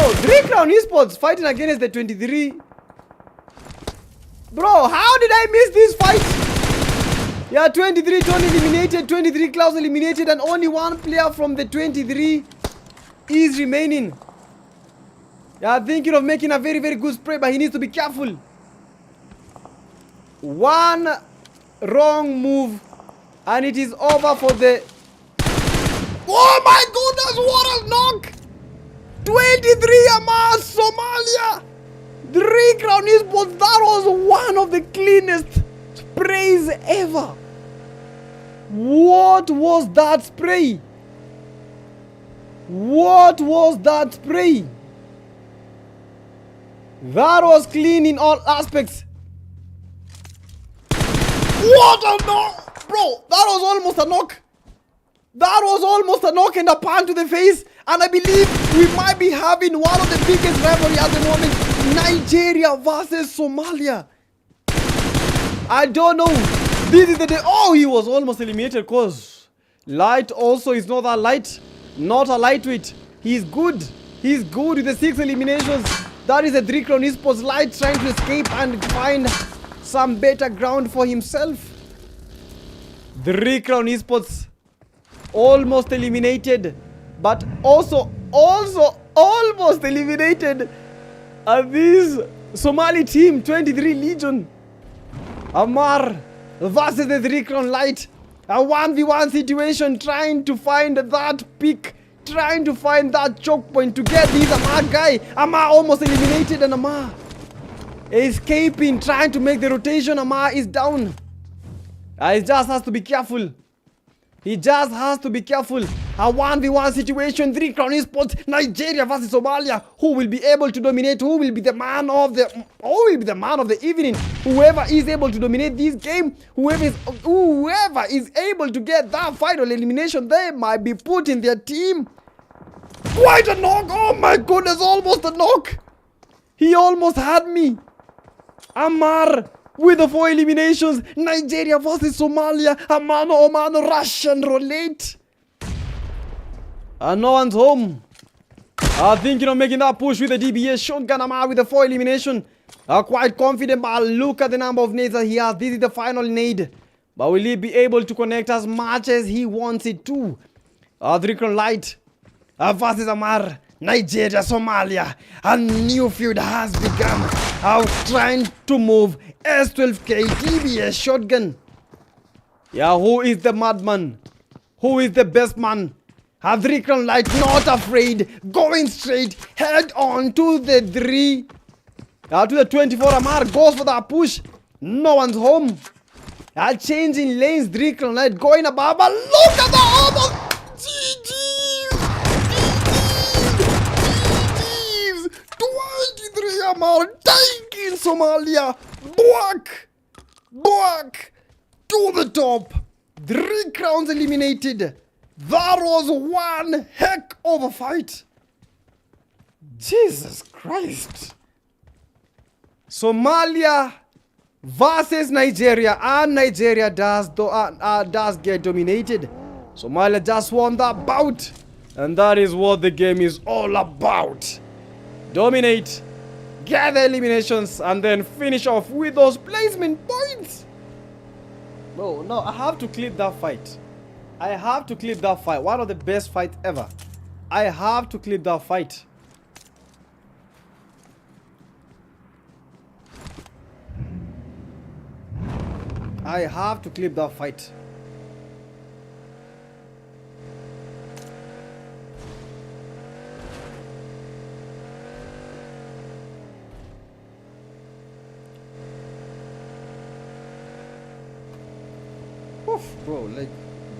Bro, 3 Crown Esports fighting against the 23. Bro, how did I miss this fight? Yeah, 23 Tony eliminated, 23 Klaus eliminated, and only one player from the 23 is remaining. Yeah, thinking of making a very, very good spray, but he needs to be careful. One wrong move, and it is over for the... Oh my goodness, what a knock! 23 Amar, Somalia! 3 Crown Esports, that was one of the cleanest sprays ever. What was that spray? What was that spray? That was clean in all aspects. What a knock! Bro, that was almost a knock. That was almost a knock and a pan to the face. And I believe we might be having one of the biggest rivalry at the moment. Nigeria versus Somalia. I don't know. This is the day. Oh, he was almost eliminated because Light also is not that light. Not a lightweight. He's good. He's good with the 6 eliminations. That is a 3 Crown Esports. Light trying to escape and find some better ground for himself. 3 Crown Esports almost eliminated, but also almost eliminated this Somali team, 23 Legion. Amar versus the 3 Crown Light. A 1v1 situation, trying to find that pick, trying to find that choke point to get this Amar guy. Amar almost eliminated, and Amar escaping, trying to make the rotation. Amar is down. He just has to be careful. He just has to be careful. A 1v1 situation, 3 Crown Esports, Nigeria versus Somalia. Who will be able to dominate? Who will be the man of the evening? Whoever is able to dominate this game, whoever is able to get that final elimination, they might be put in their team. Quite a knock. Oh my goodness, almost a knock. He almost had me. Amar with the 4 eliminations. Nigeria versus Somalia. A mano Russian roulette. And no one's home. Thinking of making that push with the DBS shotgun. Amar with the 4 elimination. Quite confident, but look at the number of nades that he has. This is the final nade. But will he be able to connect as much as he wants it to? 3 Crown Light versus Amar. Nigeria, Somalia. A new feud has begun. Trying to move. S12K DBS shotgun. Yeah, who is the madman? Who is the best man? 3 Crown Light not afraid. Going straight. Head on to the 3. To the 24. Amar goes for that push. No one's home. Changing lanes. 3 Crown Light going above. But look at the almost. GG's. 23 Amar taking Somalia. Buak. To the top. 3 crowns eliminated. That was one heck of a fight. Jesus Christ. Somalia versus Nigeria, and Nigeria does get dominated. Somalia just won that bout, and that is what the game is all about. Dominate, get the eliminations, and then finish off with those placement points. No, I have to clip that fight. I have to clip that fight. One of the best fights ever. I have to clip that fight. I have to clip that fight. Oof, bro, like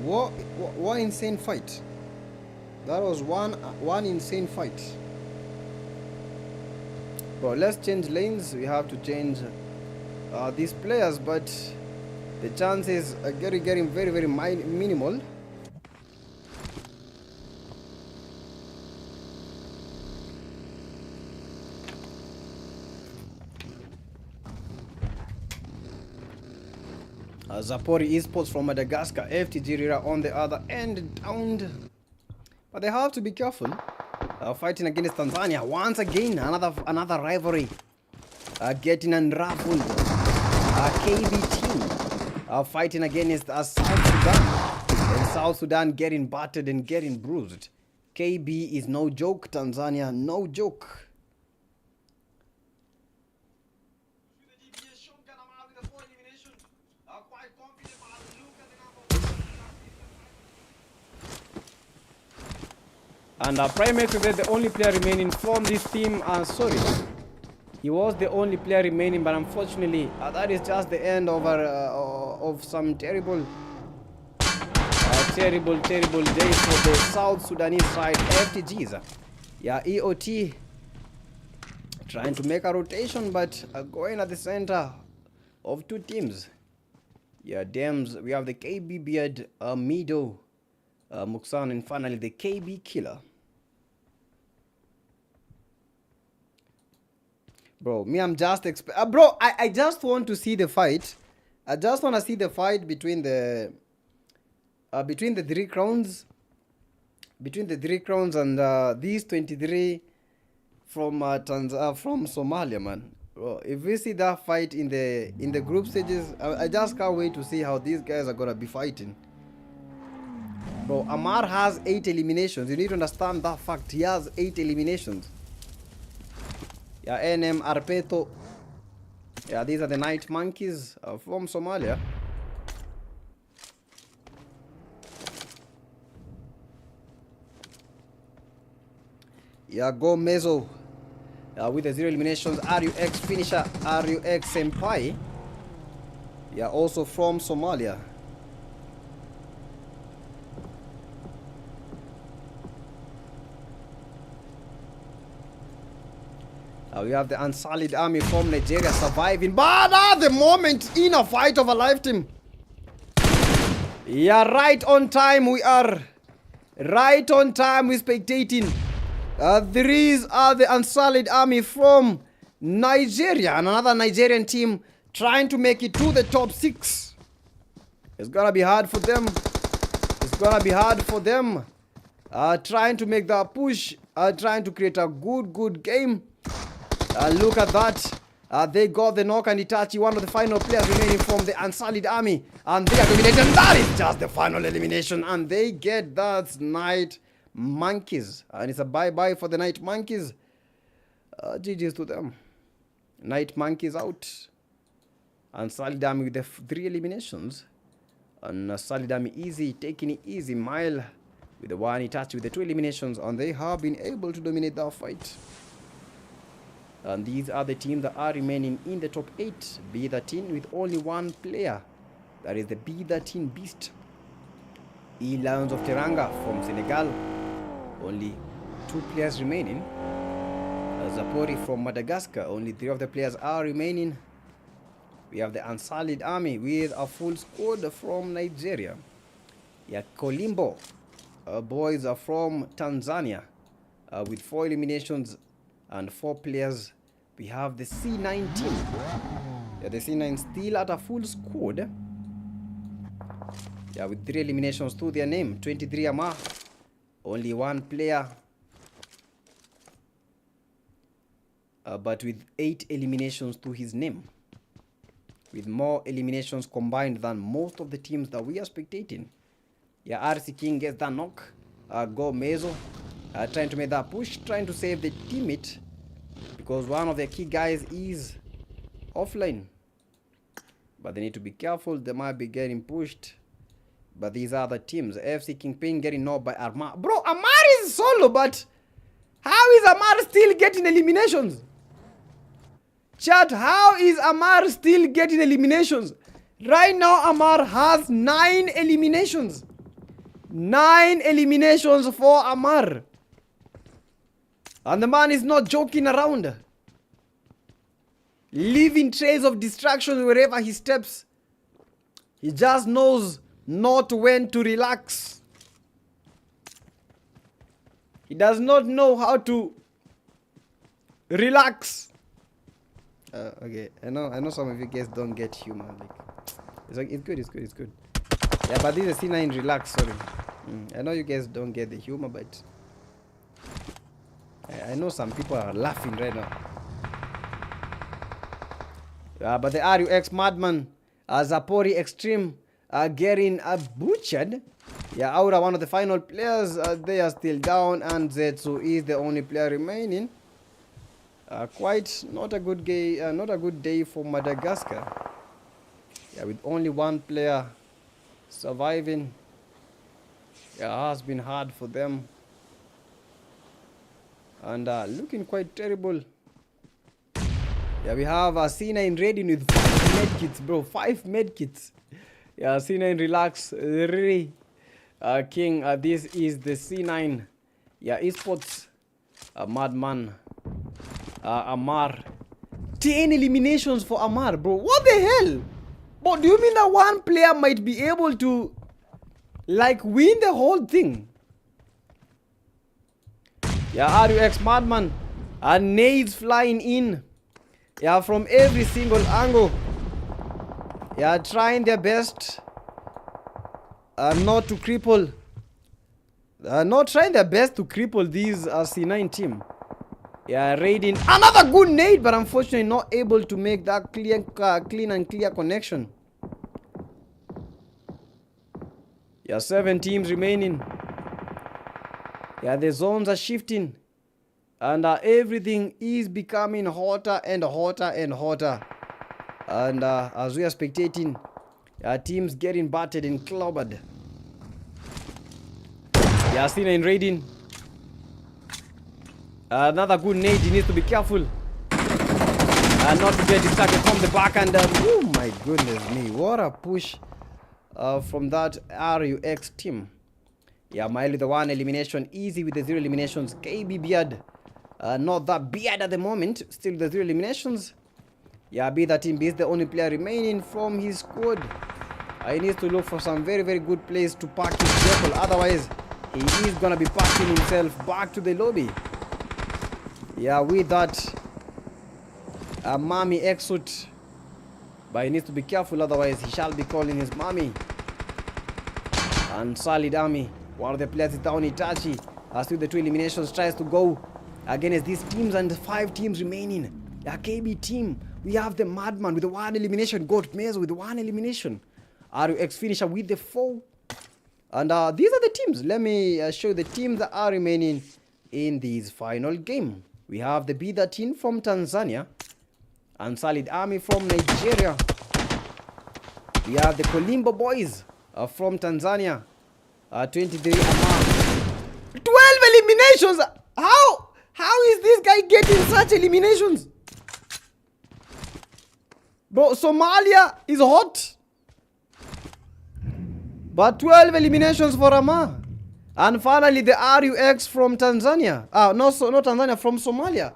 what insane fight. That was one insane fight. Bro, let's change lanes. We have to change these players, but the chances are getting very, very minimal. Zapori Esports from Madagascar, FTG Rira on the other end, downed. But they have to be careful. fighting against Tanzania. Once again, another rivalry getting unraveled. KB team fighting against South Sudan. And South Sudan getting battered and getting bruised. KB is no joke. Tanzania, no joke. And Primates was the only player remaining from this team. Sorry, he was the only player remaining, but unfortunately, that is just the end of some terrible days for the South Sudanese side. FTGs, yeah, EOT trying to make a rotation, but going at the center of two teams. Yeah, Dems, we have the KB Beard, Mido, Muksan, and finally the KB Killer. Bro, me, I'm just bro, I just want to see the fight. I just want to see the fight between the three crowns, and these 23 from from Somalia, man. Bro, if we see that fight in the group stages, I just can't wait to see how these guys are gonna be fighting. Bro, Amar has 8 eliminations. You need to understand that fact. He has 8 eliminations. Yeah, NM Arpeto. Yeah, these are the Night Monkeys from Somalia. Yeah, Go Mezo with the 0 eliminations. RUX finisher, RUX Senpai. Yeah, also from Somalia. We have the Unsolid Army from Nigeria surviving, but at the moment in a fight of a lifetime. Yeah, right on time we are. Right on time we're spectating. These are the Unsolid Army from Nigeria, and another Nigerian team trying to make it to the top 6. It's gonna be hard for them. It's gonna be hard for them. Trying to make that push. Trying to create a good game. Look at that. They got the knock and Itachi, one of the final players remaining from the Unsolid Army. And they are eliminated. And that is just the final elimination. And they get that Night Monkeys. And it's a bye-bye for the Night Monkeys. GG's to them. Night Monkeys out. Unsolid Army with the 3 eliminations. And Solid Army easy, taking it easy. Mile with the 1 Itachi with the 2 eliminations. And they have been able to dominate that fight. And these are the teams that are remaining in the top 8. B13 with only 1 player. That is the B13 Beast. E-Lions of Teranga from Senegal. Only 2 players remaining. Zapori from Madagascar. Only 3 of the players are remaining. We have the Unsolid Army with a full squad from Nigeria. Yeah, Kolimbo. Boys are from Tanzania. With 4 eliminations and 4 players. We have the C9 team. Yeah, the C9 still at a full squad. Yeah, with 3 eliminations to their name. 23 Amar. Only 1 player. But with 8 eliminations to his name. With more eliminations combined than most of the teams that we are spectating. Yeah, RC King gets that knock. Go Mezo. Trying to make that push. Trying to save the teammate. Because one of the key guys is offline. But they need to be careful. They might be getting pushed. But these are the teams. FC Kingpin getting knocked by Amar. Bro, Amar is solo, but how is Amar still getting eliminations? Chat, how is Amar still getting eliminations? Right now, Amar has 9 eliminations. 9 eliminations for Amar. And the man is not joking around. Leaving trails of distraction wherever he steps. He just knows not when to relax. He does not know how to relax. Okay, I know some of you guys don't get humor. Like, it's good. Yeah, but this is C9 relax, sorry. I know you guys don't get the humor, but I know some people are laughing right now. But the RUX Madman, Zapori Extreme, getting butchered. Yeah, Aura, one of the final players, they are still down, and Zetsu is the only player remaining. Quite not a good day for Madagascar. Yeah, with only one player surviving. Yeah, it has been hard for them. And looking quite terrible. Yeah, we have C9 ready with 5 medkits, bro. 5 medkits. Yeah, C9 relax. Really. King, this is the C9. Yeah, esports. Madman. Amar. 10 eliminations for Amar, bro. What the hell? But do you mean that one player might be able to, like, win the whole thing? Yeah, RUX Madman. Nades flying in. Yeah, from every single angle. Yeah, trying their best not to cripple. Not trying their best to cripple these C9 team. Yeah, raiding. Another good nade, but unfortunately not able to make that clean and clear connection. Yeah, 7 teams remaining. Yeah, the zones are shifting. And everything is becoming hotter and hotter and hotter. And as we are spectating, teams getting battered and clobbered. Yeah, C9 raiding. Another good nade, he needs to be careful. Not to get distracted from the back. And oh my goodness me, what a push from that RUX team. Yeah, Miley the 1 elimination, easy with the 0 eliminations. KB Beard, not that beard at the moment, still the 0 eliminations. Yeah, be that team is the only player remaining from his squad. He needs to look for some very, very good place to park his vehicle. Otherwise, he is gonna be parking himself back to the lobby. Yeah, with that mommy exit. But he needs to be careful, otherwise he shall be calling his mommy. And Solid Army, one of the players is down, Itachi. Still the 2 eliminations, tries to go against these teams, and 5 teams remaining. The KB team, we have the Madman with the 1 elimination, Goat Maze with 1 elimination, RUX Finisher with the 4. And these are the teams. Let me show you the teams that are remaining in this final game. We have the Bida team from Tanzania and Solid Army from Nigeria. We have the Kolimbo boys from Tanzania. 23 Amar. 12 eliminations! How is this guy getting such eliminations? Bro, Somalia is hot. But 12 eliminations for Amar. And finally the RUX from Tanzania. Not Tanzania, from Somalia.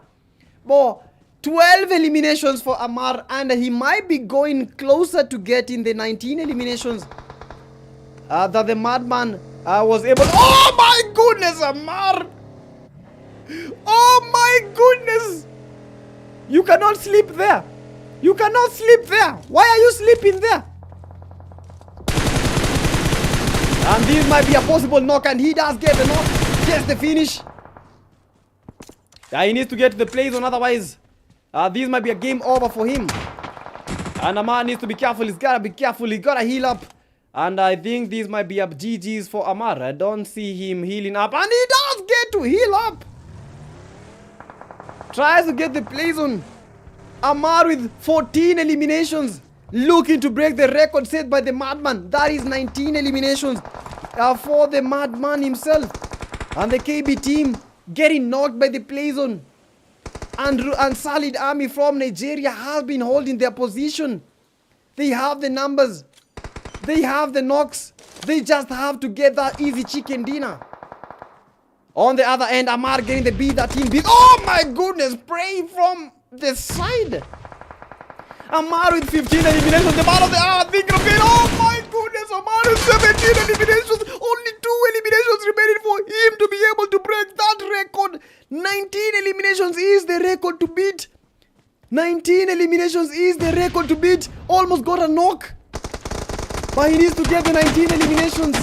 But 12 eliminations for Amar, and he might be going closer to getting the 19 eliminations that the Madman was able. Oh my goodness, Amar! Oh my goodness! You cannot sleep there. You cannot sleep there. Why are you sleeping there? And this might be a possible knock, and he does get the knock. Gets the finish. He needs to get to the play zone, otherwise this might be a game over for him. And Amar needs to be careful. He's gotta be careful. He gotta heal up. And I think this might be up GG's for Amar. I don't see him healing up. And he does get to heal up. Tries to get the play zone. Amar with 14 eliminations. Looking to break the record set by the Madman. That is 19 eliminations for the Madman himself. And the KB team getting knocked by the play zone. And Solid Army from Nigeria has been holding their position. They have the numbers. They have the knocks. They just have to get that easy chicken dinner. On the other end, Amar getting the beat that team beat. Oh my goodness, spray from the side. Amar with 15 eliminations. The man of the hour, think of it. Oh my goodness, Amar with 17 eliminations. Only 2 eliminations remaining for him to be able to break that record. 19 eliminations is the record to beat. 19 eliminations is the record to beat. Almost got a knock. But he needs to get the 19 eliminations.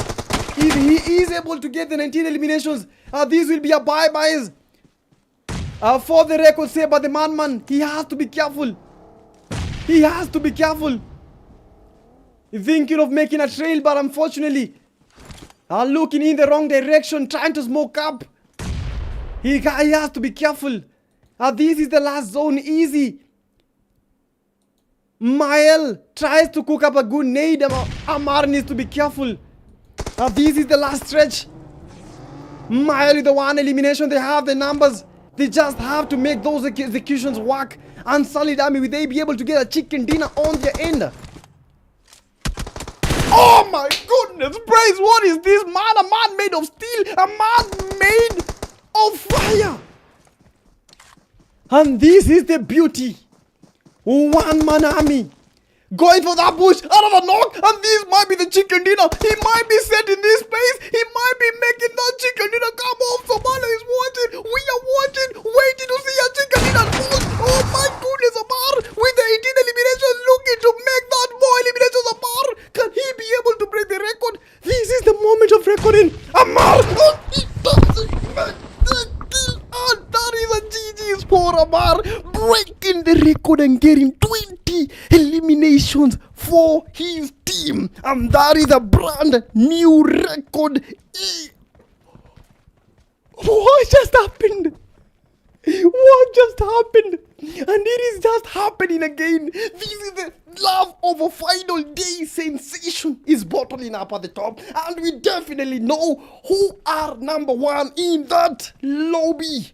If he is able to get the 19 eliminations, these will be a bye-byes. For the record, say about the man, he has to be careful. He has to be careful. He's thinking of making a trail, but unfortunately, looking in the wrong direction, trying to smoke up. He has to be careful. This is the last zone, easy. Mael tries to cook up a good nade. Amar needs to be careful. This is the last stretch. Mael with the one elimination, they have the numbers. They just have to make those executions work. And Solid Army, will they be able to get a chicken dinner on their end? Oh my goodness, Bryce, what is this, man? A man made of steel, a man made of fire. And this is the beauty. One man army going for that bush, another knock, and this might be the chicken dinner. He might be set in this space. He might be making that chicken dinner come off. Somalia is watching. We are watching, waiting to see a chicken dinner. Oh my goodness, Amar with the 18 eliminations, looking to make that more eliminations. Amar, can he be able to break the record? This is the moment of recording. Amar, he does it. That is a GG's for Amar, breaking the record and getting 20 eliminations for his team. And that is a brand new record. What just happened? What just happened? And it is just happening again. This is the love of a final day sensation is bottling up at the top. And we definitely know who are number one in that lobby.